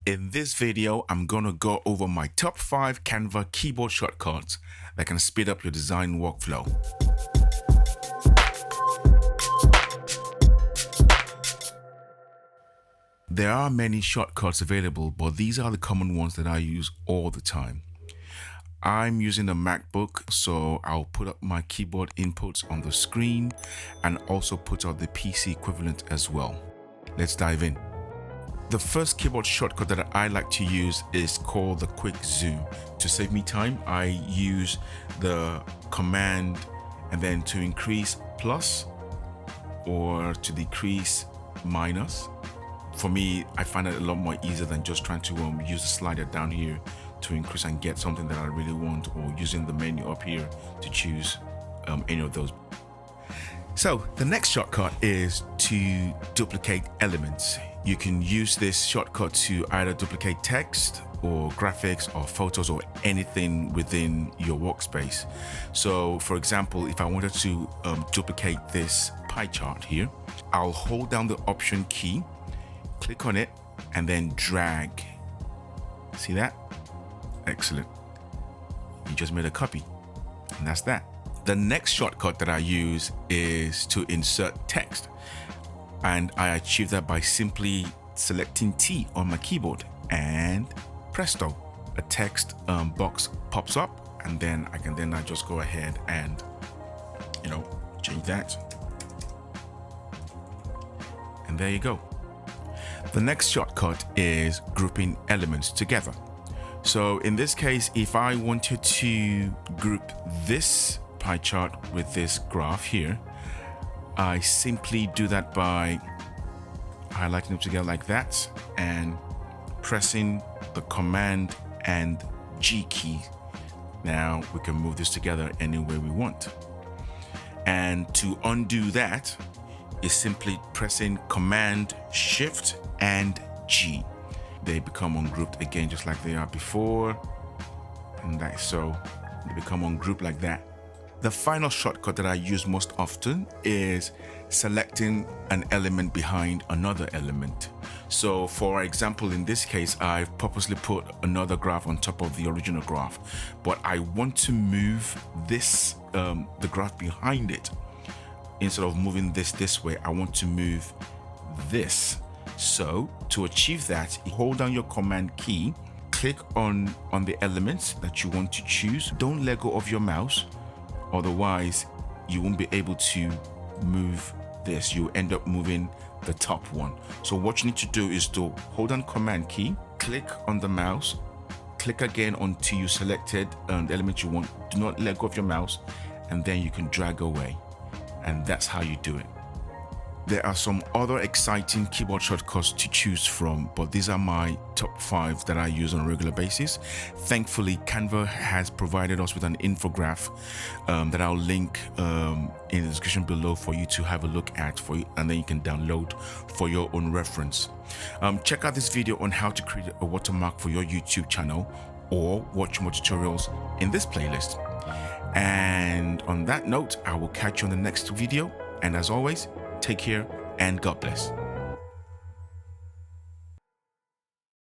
In this video, I'm going to go over my top 5 Canva keyboard shortcuts that can speed up your design workflow. There are many shortcuts available, but these are the common ones that I use all the time. I'm using a Macbook, so I'll put up my keyboard inputs on the screen and also put out the PC equivalent as well. Let's dive in. The first keyboard shortcut that I like to use is called the quick zoom. To save me time, I use the command and then to increase plus or to decrease minus. For me, I find it a lot more easier than just trying to use the slider down here to increase and get something that I really want, or using the menu up here to choose any of those. So the next shortcut is to duplicate elements. You can use this shortcut to either duplicate text or graphics or photos or anything within your workspace. So for example, if I wanted to duplicate this pie chart here, I'll hold down the Option key, click on it, and then drag. See that? Excellent. You just made a copy, and that's that. The next shortcut that I use is to insert text, and I achieve that by simply selecting T on my keyboard, and presto, a text box pops up, and then I can just go ahead and change that, and there you go. The next shortcut is grouping elements together. So in this case, if I wanted to group this pie chart with this graph here, I simply do that by highlighting them together like that and pressing the Command and G key. Now we can move this together any way we want. And to undo that is simply pressing Command, Shift, and G. They become ungrouped again, just like they are before, and so they become ungrouped like that. The final shortcut that I use most often is selecting an element behind another element. So for example, in this case, I've purposely put another graph on top of the original graph, but I want to move this, the graph behind it. Instead of moving this way, I want to move this. So to achieve that, hold down your Command key, click on the elements that you want to choose. Don't let go of your mouse, otherwise you won't be able to move this. You end up moving the top one. So what you need to do is to hold down Command key, click on the mouse, click again onto you selected the element you want. Do not let go of your mouse, and then you can drag away. And that's how you do it. There are some other exciting keyboard shortcuts to choose from, but these are my top 5 that I use on a regular basis. Thankfully, Canva has provided us with an infographic that I'll link in the description below for you to have a look at, and then you can download for your own reference. Check out this video on how to create a watermark for your YouTube channel, or watch more tutorials in this playlist. And on that note, I will catch you on the next video. And as always, take care and God bless.